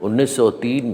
1903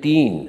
3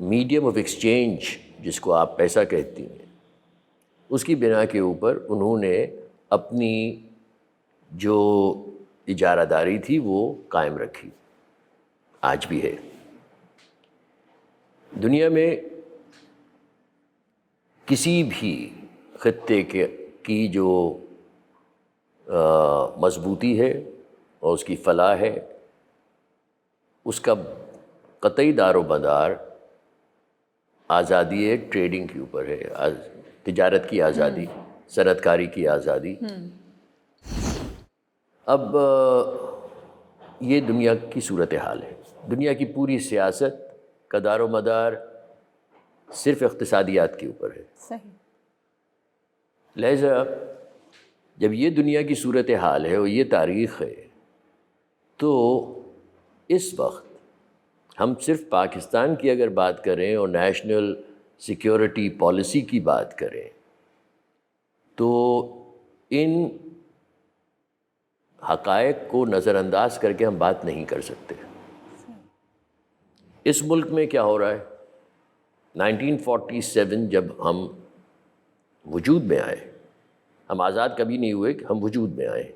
medium of exchange جس کو آپ پیسہ کہتی ہیں، اس کی بنا کے اوپر انہوں نے اپنی جو اجارہ داری تھی وہ قائم رکھی، آج بھی ہے۔ دنیا میں کسی بھی خطے کی جو مضبوطی ہے اور اس کی فلاح ہے، اس کا قطعی دار و مدار آزادی ہے، ٹریڈنگ کے اوپر ہے، تجارت کی آزادی، صنعت کاری کی آزادی۔ اب یہ دنیا کی صورتحال ہے۔ دنیا کی پوری سیاست کا دار و مدار صرف اقتصادیات کے اوپر ہے۔ صحیح۔ لہذا جب یہ دنیا کی صورتحال ہے اور یہ تاریخ ہے، تو اس وقت ہم صرف پاکستان کی اگر بات کریں اور نیشنل سیکیورٹی پالیسی کی بات کریں تو ان حقائق کو نظر انداز کر کے ہم بات نہیں کر سکتے۔ اس ملک میں کیا ہو رہا ہے؟ 1947 جب ہم وجود میں آئے، ہم آزاد کبھی نہیں ہوئے، ہم وجود میں آئے۔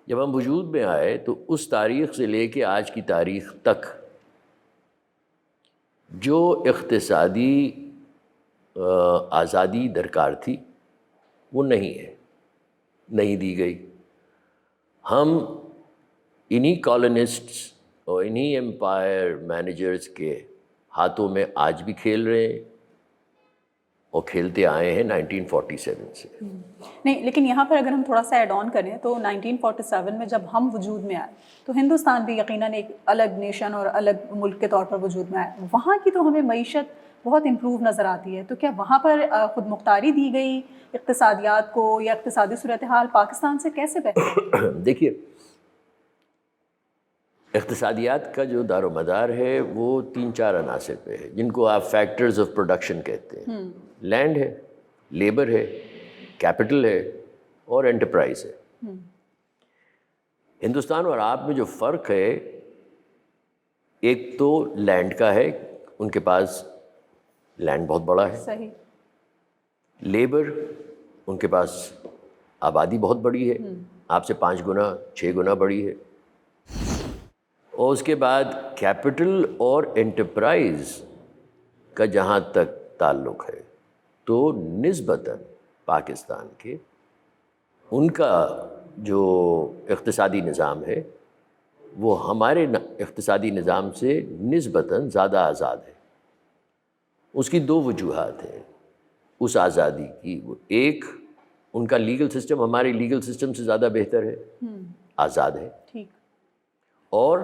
جب ہم وجود میں آئے تو اس تاریخ سے لے کے آج کی تاریخ تک جو اقتصادی آزادی درکار تھی وہ نہیں ہے، نہیں دی گئی۔ ہم انہی کالونسٹس اور انہی امپائر مینیجرز کے ہاتھوں میں آج بھی کھیل رہے ہیں اور کھیلتے آئے ہیں 1947 سے۔ نہیں، لیکن یہاں پر اگر ہم تھوڑا سا ایڈ آن کریں تو 1947 میں جب ہم وجود میں آئے تو ہندوستان بھی یقیناً ایک الگ نیشن اور الگ ملک کے طور پر وجود میں آئے۔ وہاں کی تو ہمیں معیشت بہت امپروو نظر آتی ہے، تو کیا وہاں پر خود مختاری دی گئی اقتصادیات کو، یا اقتصادی صورتحال پاکستان سے کیسے بہتر ہے؟ دیکھیے، اقتصادیات کا جو دار و مدار ہے وہ 3-4 عناصر پہ ہے، جن کو آپ فیکٹرز آف پروڈکشن کہتے ہیں۔ لینڈ ہے، لیبر ہے، کیپٹل ہے اور انٹرپرائز ہے۔ ہندوستان اور آپ میں جو فرق ہے، ایک تو لینڈ کا ہے، ان کے پاس لینڈ بہت بڑا ہے۔ صحیح۔ لیبر، ان کے پاس آبادی بہت بڑی ہے، آپ سے 5 گنا 6 گنا بڑی ہے۔ اور اس کے بعد کیپٹل اور انٹرپرائز کا جہاں تک تعلق ہے تو نسبتاً پاکستان کے ان کا جو اقتصادی نظام ہے وہ ہمارے اقتصادی نظام سے نسبتاً زیادہ آزاد ہے۔ اس کی 2 وجوہات ہیں اس آزادی کی۔ وہ ایک، ان کا لیگل سسٹم ہمارے لیگل سسٹم سے زیادہ بہتر ہے، آزاد ہے۔ ٹھیک۔ اور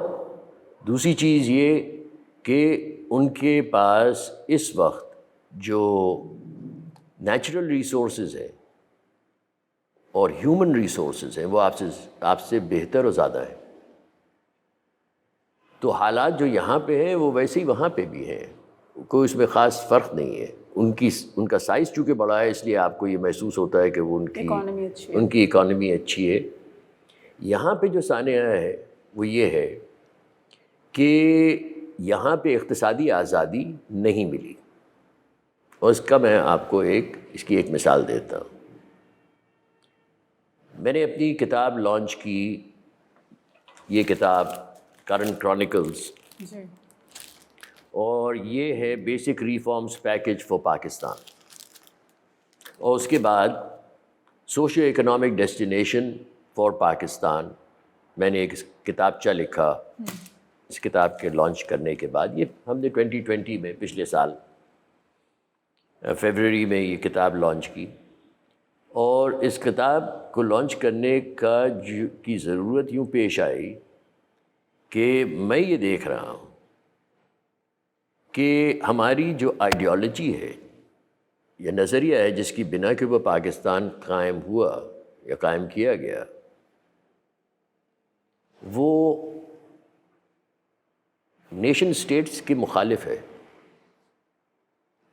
دوسری چیز یہ کہ ان کے پاس اس وقت جو نیچرل ریسورسز ہیں اور ہیومن ریسورسز ہیں وہ آپ سے بہتر اور زیادہ ہیں۔ تو حالات جو یہاں پہ ہیں وہ ویسے ہی وہاں پہ بھی ہیں، کوئی اس میں خاص فرق نہیں ہے۔ ان کا سائز چونکہ بڑا ہے، اس لیے آپ کو یہ محسوس ہوتا ہے کہ وہ ان کی اکانومی اچھی ہے۔ یہاں پہ جو سانحہ ہے وہ یہ ہے کہ یہاں پہ اقتصادی آزادی نہیں ملی، اور اس کا میں آپ کو اس کی ایک مثال دیتا ہوں۔ میں نے اپنی کتاب لانچ کی، یہ کتاب کرنٹ کرونیکلز، اور یہ ہے basic reforms package for Pakistan, اور اس کے بعد socio economic destination for Pakistan میں نے ایک کتابچہ لکھا۔ اس کتاب کے لانچ کرنے کے بعد، یہ ہم نے 2020 میں پچھلے سال فیبرری میں یہ کتاب لانچ کی، اور اس کتاب کو لانچ کرنے کی ضرورت یوں پیش آئی کہ میں یہ دیکھ رہا ہوں کہ ہماری جو آئیڈیالوجی ہے یا نظریہ ہے جس کی بنا کے وہ پاکستان قائم ہوا یا قائم کیا گیا، وہ نیشن سٹیٹس کی مخالف ہے،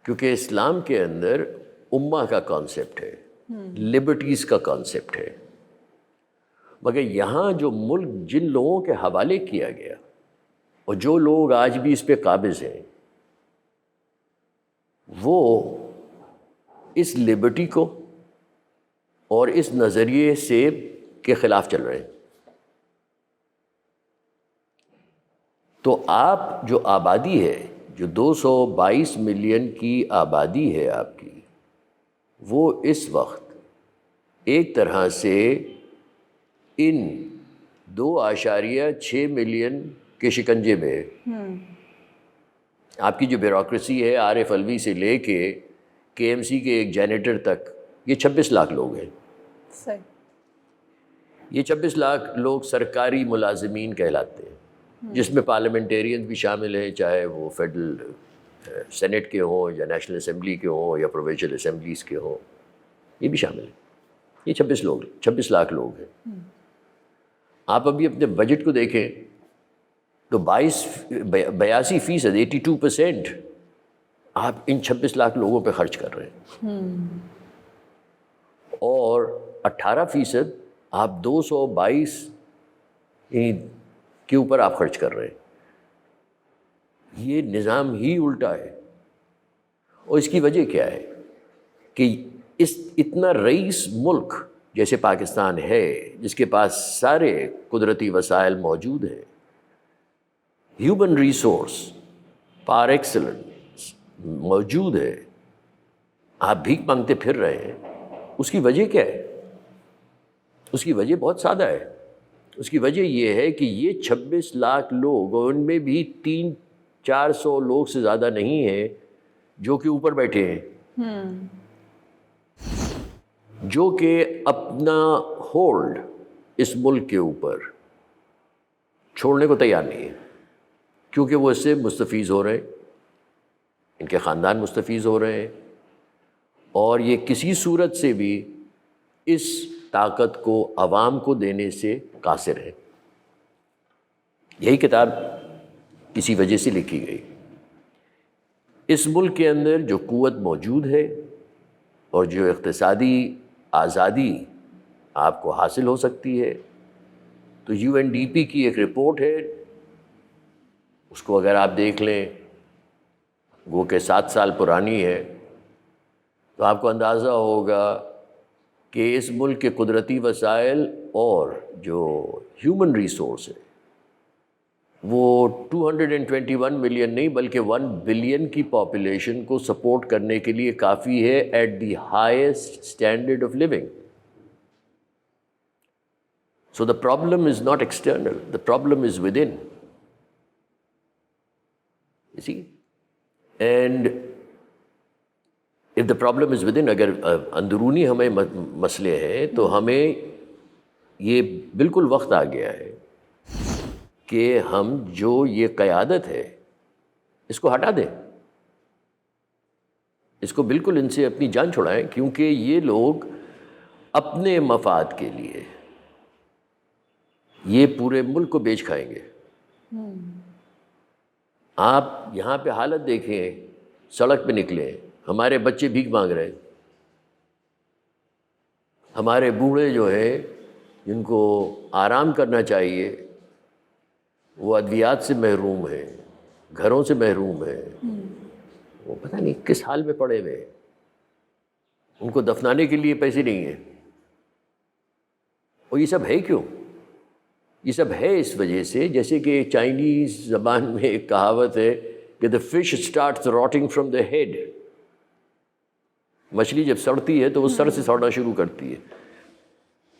کیونکہ اسلام کے اندر امہ کا کانسیپٹ ہے، لبرٹیز کا کانسیپٹ ہے۔ مگر یہاں جو ملک جن لوگوں کے حوالے کیا گیا اور جو لوگ آج بھی اس پہ قابض ہیں وہ اس لبرٹی کو اور اس نظریے سے کے خلاف چل رہے ہیں. تو آپ جو آبادی ہے، جو 222 ملین کی آبادی ہے آپ کی، وہ اس وقت ایک طرح سے ان 2.6 ملین کے شکنجے میں ہے. آپ کی جو بیوروکریسی ہے، عارف علوی سے لے کے KMC کے ایک جینیٹر تک، یہ 26 لاکھ لوگ ہیں. صحیح. یہ 26 لاکھ لوگ سرکاری ملازمین کہلاتے ہیں، جس میں پارلیمنٹیرین بھی شامل ہیں، چاہے وہ فیڈرل سینٹ کے ہوں یا نیشنل اسمبلی کے ہوں یا پروونشل اسمبلیز کے ہوں، یہ بھی شامل ہیں. یہ 26 لاکھ لوگ ہیں. آپ ابھی اپنے بجٹ کو دیکھیں تو 82%، 82% آپ ان 26 لاکھ لوگوں پہ خرچ کر رہے ہیں، اور 18% آپ 222 کے اوپر آپ خرچ کر رہے ہیں. یہ نظام ہی الٹا ہے. اور اس کی وجہ کیا ہے کہ اتنا رئیس ملک جیسے پاکستان ہے، جس کے پاس سارے قدرتی وسائل موجود ہیں، ہیومن ریسورس پار ایکسلنس موجود ہے، آپ بھیک مانگتے پھر رہے ہیں. اس کی وجہ کیا ہے؟ اس کی وجہ بہت سادہ ہے. اس کی وجہ یہ ہے کہ یہ 26 لاکھ لوگ، اور ان میں بھی 300-400 لوگ سے زیادہ نہیں ہیں جو کہ اوپر بیٹھے ہیں، جو کہ اپنا ہولڈ اس ملک کے اوپر چھوڑنے کو تیار نہیں ہے، کیونکہ وہ اس سے مستفیض ہو رہے ہیں، ان کے خاندان مستفیض ہو رہے ہیں، اور یہ کسی صورت سے بھی اس طاقت کو عوام کو دینے سے قاصر ہے. یہی کتاب کسی وجہ سے لکھی گئی. اس ملک کے اندر جو قوت موجود ہے اور جو اقتصادی آزادی آپ کو حاصل ہو سکتی ہے، تو UNDP کی ایک رپورٹ ہے، اس کو اگر آپ دیکھ لیں، وہ کہ 7 سال پرانی ہے، تو آپ کو اندازہ ہوگا کہ اس ملک کے قدرتی وسائل اور جو ہیومن ریسورس ہے وہ 221 ملین نہیں بلکہ 1 بلین کی پاپولیشن کو سپورٹ کرنے کے لیے کافی ہے at the highest standard of living. So the problem is not external, the problem is within. You see? And if the problem is within, اگر اندرونی ہمیں مسئلے ہیں تو ہمیں یہ بالکل وقت آ گیا ہے کہ ہم جو یہ قیادت ہے اس کو ہٹا دیں، اس کو بالکل ان سے اپنی جان چھڑائیں، کیونکہ یہ لوگ اپنے مفاد کے لیے یہ پورے ملک کو بیچ کھائیں گے. آپ یہاں پہ حالت دیکھیں، سڑک پہ نکلیں، ہمارے بچے بھیک مانگ رہے ہیں، ہمارے بوڑھے جو ہیں جن کو آرام کرنا چاہیے وہ ادویات سے محروم ہیں، گھروں سے محروم ہیں، وہ پتہ نہیں کس حال میں پڑے ہوئے ہیں، ان کو دفنانے کے لیے پیسے نہیں ہیں. اور یہ سب ہے کیوں؟ یہ سب ہے اس وجہ سے، جیسے کہ چائنیز زبان میں ایک کہاوت ہے کہ the fish starts rotting from the head. مچھلی جب سڑتی ہے تو وہ سر سے سڑنا شروع کرتی ہے.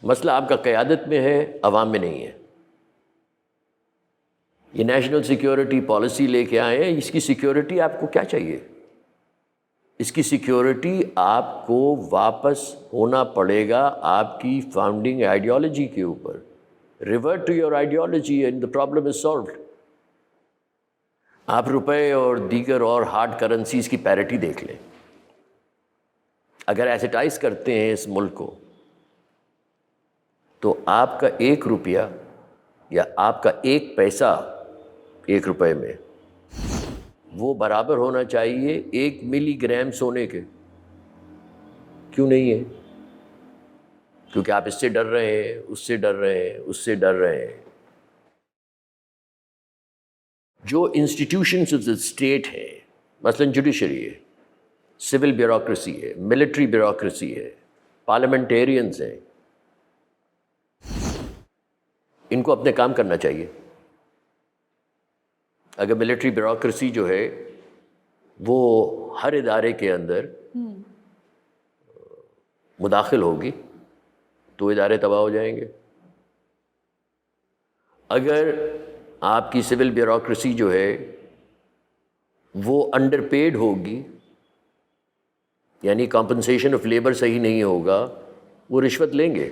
مسئلہ آپ کا قیادت میں ہے، عوام میں نہیں ہے. یہ نیشنل سیکیورٹی پالیسی لے کے آئے ہیں، اس کی سیکیورٹی آپ کو کیا چاہیے؟ اس کی سیکیورٹی آپ کو واپس ہونا پڑے گا آپ کی فاؤنڈنگ آئیڈیالوجی کے اوپر. Revert to your ideology and the problem is solved. آپ روپے اور دیگر اور ہارڈ کرنسیز کی پیرٹی دیکھ لیں. اگر ایسیٹائز کرتے ہیں اس ملک کو تو آپ کا 1 روپیہ یا آپ کا 1 پیسہ 1 روپے میں وہ برابر ہونا چاہیے 1 ملی گرام سونے کے. کیوں نہیں ہے؟ کیونکہ آپ اس سے ڈر رہے ہیں، اس سے ڈر رہے ہیں، اس سے ڈر رہے ہیں. جو انسٹیٹیوشنز آف دا اسٹیٹ ہیں، مثلاً جوڈیشری ہے، سول بیوروکریسی ہے، ملٹری بیوروکریسی ہے، پارلیمنٹیرینز ہیں، ان کو اپنے کام کرنا چاہیے. اگر ملٹری بیوروکریسی جو ہے وہ ہر ادارے کے اندر مداخل ہوگی تو ادارے تباہ ہو جائیں گے. اگر آپ کی سول بیوروکریسی جو ہے وہ انڈر پیڈ ہوگی، یعنی کمپنسیشن آف لیبر صحیح نہیں ہوگا، وہ رشوت لیں گے.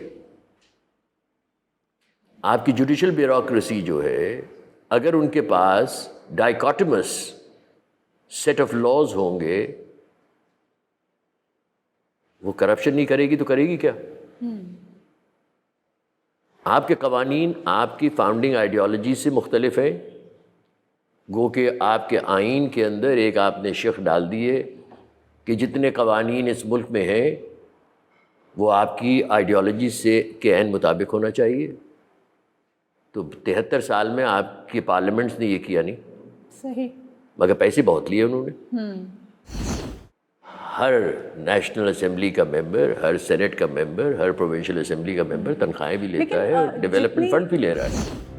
آپ کی جوڈیشل بیوروکریسی جو ہے اگر ان کے پاس ڈائیکاٹمس سیٹ آف لاز ہوں گے، وہ کرپشن نہیں کرے گی تو کرے گی کیا؟ آپ کے قوانین آپ کی فاؤنڈنگ آئیڈیالوجی سے مختلف ہیں، گو کہ آپ کے آئین کے اندر ایک آپ نے شق ڈال دیے کہ جتنے قوانین اس ملک میں ہیں وہ آپ کی آئیڈیالوجی سے کے عین مطابق ہونا چاہیے. تو 73 سال میں آپ کی پارلیمنٹس نے یہ کیا نہیں. صحیح. مگر پیسے بہت لیے انہوں نے. ہر نیشنل اسمبلی کا ممبر، ہر سینٹ کا ممبر، ہر پروونشل اسمبلی کا ممبر تنخواہیں بھی لیتا ہے اور ڈیولپمنٹ فنڈ بھی لے رہا ہے.